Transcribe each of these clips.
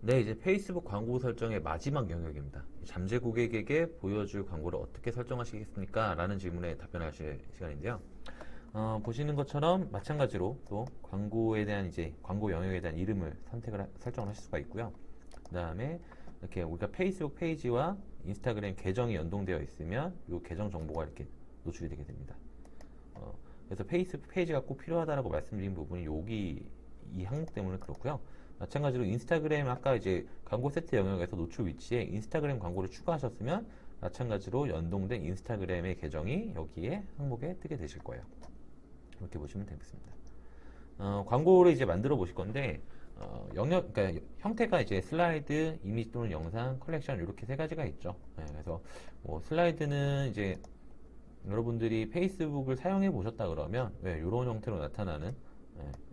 네, 이제 페이스북 광고 설정의 마지막 영역입니다. 잠재 고객에게 보여줄 광고를 어떻게 설정하시겠습니까? 라는 질문에 답변하실 시간인데요. 보시는 것처럼 마찬가지로 또 광고에 대한 이제 광고 영역에 대한 이름을 설정을 하실 수가 있고요. 그 다음에 이렇게 우리가 페이스북 페이지와 인스타그램 계정이 연동되어 있으면 이 계정 정보가 이렇게 노출이 되게 됩니다. 그래서 페이스북 페이지가 꼭 필요하다라고 말씀드린 부분이 여기 이 항목 때문에 그렇고요. 마찬가지로 인스타그램 아까 이제 광고 세트 영역에서 노출 위치에 인스타그램 광고를 추가하셨으면 마찬가지로 연동된 인스타그램의 계정이 여기에 항목에 뜨게 되실 거예요. 이렇게 보시면 되겠습니다. 광고를 이제 만들어 보실 건데 그러니까 형태가 이제 슬라이드, 이미지 또는 영상, 컬렉션 이렇게 세 가지가 있죠. 네, 그래서 뭐 슬라이드는 이제 여러분들이 페이스북을 사용해 보셨다 그러면 이런 형태로 나타나는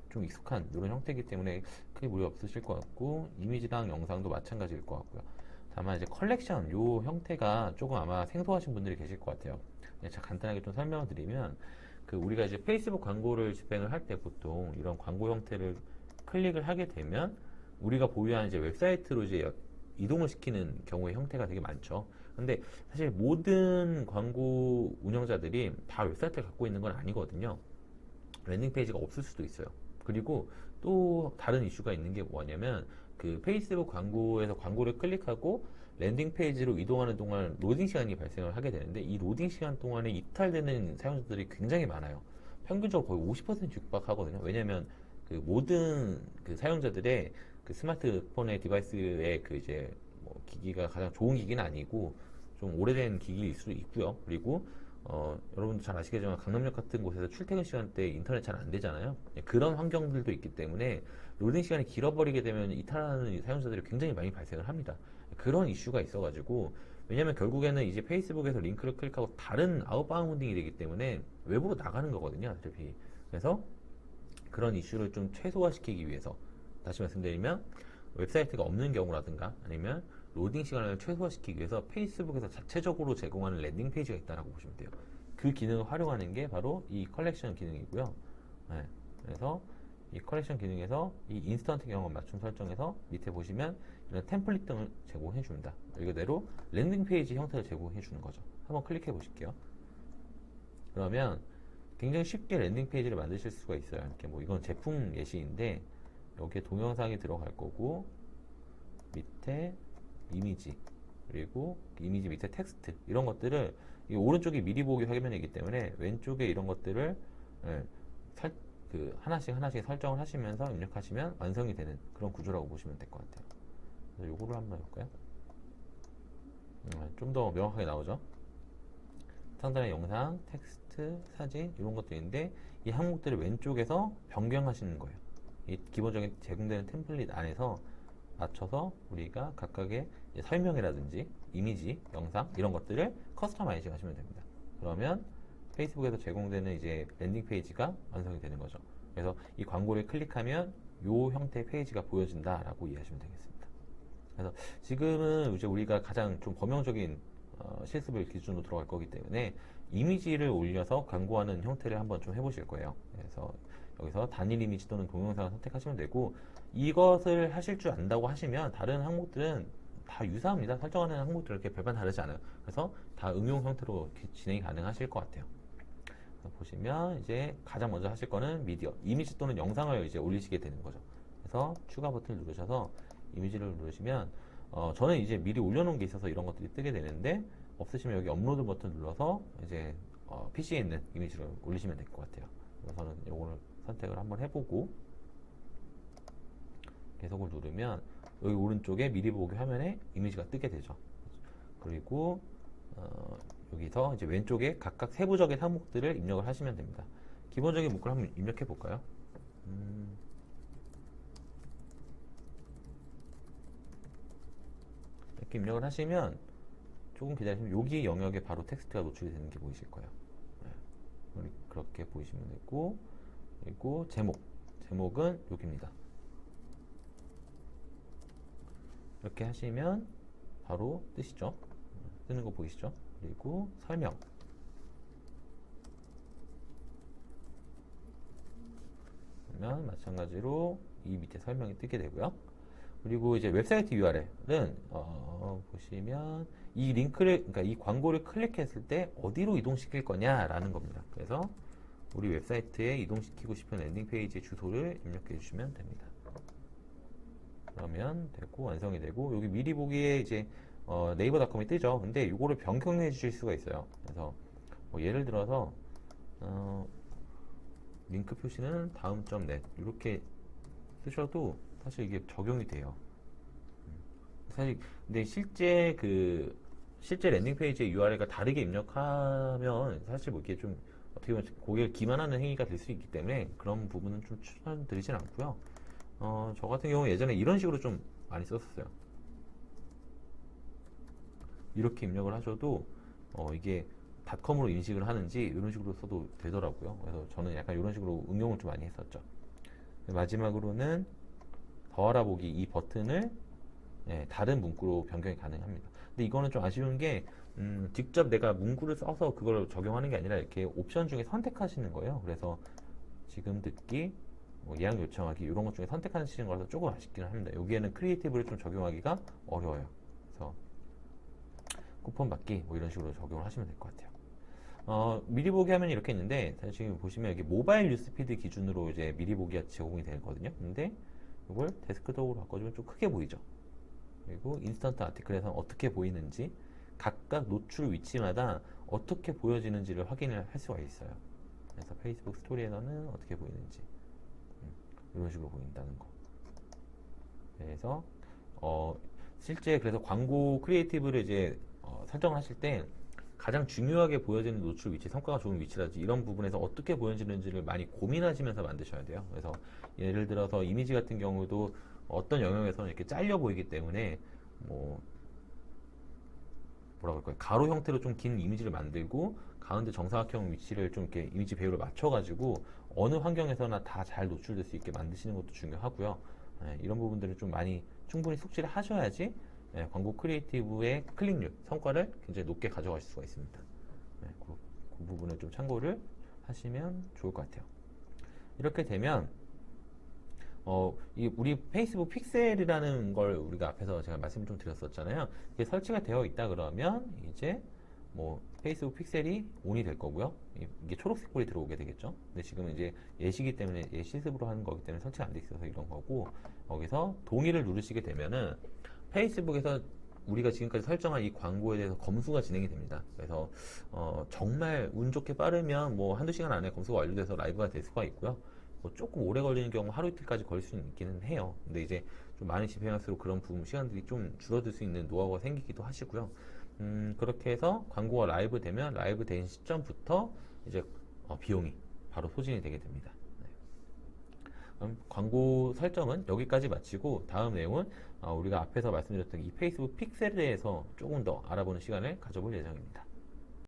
좀 익숙한 이런 형태이기 때문에 크게 무리 없으실 것 같고, 이미지랑 영상도 마찬가지일 것 같고요. 다만 이제 컬렉션 요 형태가 조금 아마 생소하신 분들이 계실 것 같아요. 제가 간단하게 좀 설명을 드리면, 우리가 이제 페이스북 광고를 집행을 할 때 보통 이런 광고 형태를 클릭을 하게 되면 우리가 보유한 이제 웹사이트로 이제 이동을 시키는 경우의 형태가 되게 많죠. 근데 사실 모든 광고 운영자들이 다 웹사이트를 갖고 있는 건 아니거든요. 랜딩 페이지가 없을 수도 있어요. 그리고 또 다른 이슈가 있는 게 뭐냐면, 페이스북 광고에서 광고를 클릭하고 랜딩 페이지로 이동하는 동안 로딩 시간이 발생을 하게 되는데, 이 로딩 시간 동안에 이탈되는 사용자들이 굉장히 많아요. 평균적으로 거의 50% 육박하거든요. 왜냐면 모든 사용자들의 스마트폰의 디바이스의 이제 뭐 기기가 가장 좋은 기기는 아니고 좀 오래된 기기일 수도 있고요. 그리고 여러분도 잘 아시겠지만 강남역 같은 곳에서 출퇴근 시간대 인터넷 잘 안 되잖아요. 그런 환경들도 있기 때문에 로딩 시간이 길어버리게 되면 이탈하는 사용자들이 굉장히 많이 발생을 합니다. 그런 이슈가 있어가지고, 왜냐면 결국에는 이제 페이스북에서 링크를 클릭하고 다른 아웃바운딩이 되기 때문에 외부로 나가는 거거든요, 어차피. 그래서 그런 이슈를 좀 최소화시키기 위해서, 다시 말씀드리면 웹사이트가 없는 경우라든가 아니면 로딩 시간을 최소화시키기 위해서 페이스북에서 자체적으로 제공하는 랜딩 페이지가 있다고 보시면 돼요. 그 기능을 활용하는 게 바로 이 컬렉션 기능이고요. 네, 그래서 이 컬렉션 기능에서 이 인스턴트 경험 맞춤 설정에서 밑에 보시면 이런 템플릿 등을 제공해 줍니다. 말 그대로 랜딩 페이지 형태를 제공해 주는 거죠. 한번 클릭해 보실게요. 그러면 굉장히 쉽게 랜딩 페이지를 만드실 수가 있어요. 이렇게 뭐 이건 제품 예시인데 여기에 동영상이 들어갈 거고, 밑에 이미지, 그리고 이미지 밑에 텍스트, 이런 것들을 이 오른쪽이 미리 보기 화면이기 때문에 왼쪽에 이런 것들을 예, 하나씩 하나씩 설정을 하시면서 입력하시면 완성이 되는 그런 구조라고 보시면 될 것 같아요. 그래서 요거를 한번 해볼까요? 좀 더 명확하게 나오죠. 상단에 영상, 텍스트, 사진 이런 것들인데 이 항목들을 왼쪽에서 변경하시는 거예요. 이 기본적인 제공되는 템플릿 안에서 맞춰서 우리가 각각의 설명이라든지 이미지, 영상 이런 것들을 커스터마이징 하시면 됩니다. 그러면 페이스북에서 제공되는 이제 랜딩 페이지가 완성이 되는 거죠. 그래서 이 광고를 클릭하면 이 형태의 페이지가 보여진다라고 이해하시면 되겠습니다. 그래서 지금은 이제 우리가 가장 좀 범용적인 실습을 기준으로 들어갈 거기 때문에 이미지를 올려서 광고하는 형태를 한번 좀 해보실 거예요. 그래서 여기서 단일 이미지 또는 동영상을 선택하시면 되고, 이것을 하실 줄 안다고 하시면 다른 항목들은 다 유사합니다. 설정하는 항목들은 이렇게 별반 다르지 않아요. 그래서 다 응용 형태로 진행이 가능하실 것 같아요. 보시면 이제 가장 먼저 하실 거는 미디어, 이미지 또는 영상을 이제 올리시게 되는 거죠. 그래서 추가 버튼을 누르셔서 이미지를 누르시면 저는 이제 미리 올려놓은 게 있어서 이런 것들이 뜨게 되는데, 없으시면 여기 업로드 버튼 눌러서 이제 PC에 있는 이미지를 올리시면 될 것 같아요. 그래서 저는 이거를 선택을 한번 해보고 계속을 누르면 여기 오른쪽에 미리 보기 화면에 이미지가 뜨게 되죠. 그리고 여기서 이제 왼쪽에 각각 세부적인 항목들을 입력을 하시면 됩니다. 기본적인 목록을 한번 입력해 볼까요? 이렇게 입력을 하시면 조금 기다리시면 여기 영역에 바로 텍스트가 노출이 되는 게 보이실 거예요. 네. 그렇게 보이시면 되고, 그리고 제목은 여기입니다. 이렇게 하시면 바로 뜨시죠. 뜨는 거 보이시죠? 그리고 설명, 그러면 마찬가지로 이 밑에 설명이 뜨게 되고요. 그리고 이제 웹사이트 URL은 보시면 이 링크를, 그러니까 이 광고를 클릭했을 때 어디로 이동시킬 거냐라는 겁니다. 그래서 우리 웹사이트에 이동시키고 싶은 랜딩 페이지의 주소를 입력해 주시면 됩니다. 그러면 되고 완성이 되고 여기 미리 보기에 이제 네이버닷컴이 뜨죠. 근데 이거를 변경해 주실 수가 있어요. 그래서 뭐 예를 들어서 링크 표시는 다음.net 이렇게 쓰셔도 사실 이게 적용이 돼요. 사실 근데 실제 랜딩 페이지의 URL과 다르게 입력하면 사실 뭐 이게 좀 어떻게 보면 고객을 기만하는 행위가 될 수 있기 때문에 그런 부분은 좀 추천드리진 않고요. 저 같은 경우 예전에 이런 식으로 좀 많이 썼었어요. 이렇게 입력을 하셔도 이게 닷컴으로 인식을 하는지 이런 식으로 써도 되더라고요. 그래서 저는 약간 이런 식으로 응용을 좀 많이 했었죠. 마지막으로는 더 알아보기 이 버튼을 다른 문구로 변경이 가능합니다. 근데 이거는 좀 아쉬운 게 직접 내가 문구를 써서 그걸 적용하는 게 아니라 이렇게 옵션 중에 선택하시는 거예요. 그래서 지금 듣기, 뭐 예약 요청하기 이런 것 중에 선택하시는 거라서 조금 아쉽긴 합니다. 여기에는 크리에이티브를 좀 적용하기가 어려워요. 그래서 쿠폰 받기 뭐 이런 식으로 적용을 하시면 될 것 같아요. 미리 보기 하면 이렇게 있는데 사실 지금 보시면 여기 모바일 뉴스피드 기준으로 이제 미리 보기가 제공이 되거든요. 근데 이걸 데스크톱으로 바꿔주면 좀 크게 보이죠. 그리고 인스턴트 아티클에서는 어떻게 보이는지 각각 노출 위치마다 어떻게 보여지는지를 확인을 할 수가 있어요. 그래서 페이스북 스토리에서는 어떻게 보이는지 이런 식으로 보인다는 거. 그래서 실제 그래서 광고 크리에이티브를 이제 설정을 하실 때 가장 중요하게 보여지는 노출 위치, 성과가 좋은 위치라든지 이런 부분에서 어떻게 보여지는지를 많이 고민하시면서 만드셔야 돼요. 그래서 예를 들어서 이미지 같은 경우도 어떤 영역에서는 이렇게 잘려 보이기 때문에 뭐라 그럴까요? 가로 형태로 좀 긴 이미지를 만들고 가운데 정사각형 위치를 좀 이렇게 이미지 배우를 맞춰가지고 어느 환경에서나 다 잘 노출될 수 있게 만드시는 것도 중요하고요. 이런 부분들을 좀 많이 충분히 숙지를 하셔야지 광고 크리에이티브의 클릭률, 성과를 굉장히 높게 가져가실 수가 있습니다. 그 부분을 좀 참고를 하시면 좋을 것 같아요. 이렇게 되면 우리 페이스북 픽셀이라는 걸 우리가 앞에서 제가 말씀을 좀 드렸었잖아요. 이게 설치가 되어 있다 그러면 이제 뭐 페이스북 픽셀이 ON이 될 거고요. 이게 초록색 불이 들어오게 되겠죠. 근데 지금은 이제 예시기 때문에 예시습으로 하는 거기 때문에 설치가 안 돼 있어서 이런 거고, 여기서 동의를 누르시게 되면은 페이스북에서 우리가 지금까지 설정한 이 광고에 대해서 검수가 진행이 됩니다. 그래서 정말 운 좋게 빠르면 뭐 한두 시간 안에 검수가 완료돼서 라이브가 될 수가 있고요. 뭐 조금 오래 걸리는 경우 하루 이틀까지 걸릴 수 있기는 해요. 근데 이제 좀 많이 집행할수록 그런 부분 시간들이 좀 줄어들 수 있는 노하우가 생기기도 하시고요. 그렇게 해서 광고가 라이브 되면 라이브 된 시점부터 이제 비용이 바로 소진이 되게 됩니다. 그럼 광고 설정은 여기까지 마치고 다음 내용은 우리가 앞에서 말씀드렸던 이 페이스북 픽셀에 대해서 조금 더 알아보는 시간을 가져볼 예정입니다.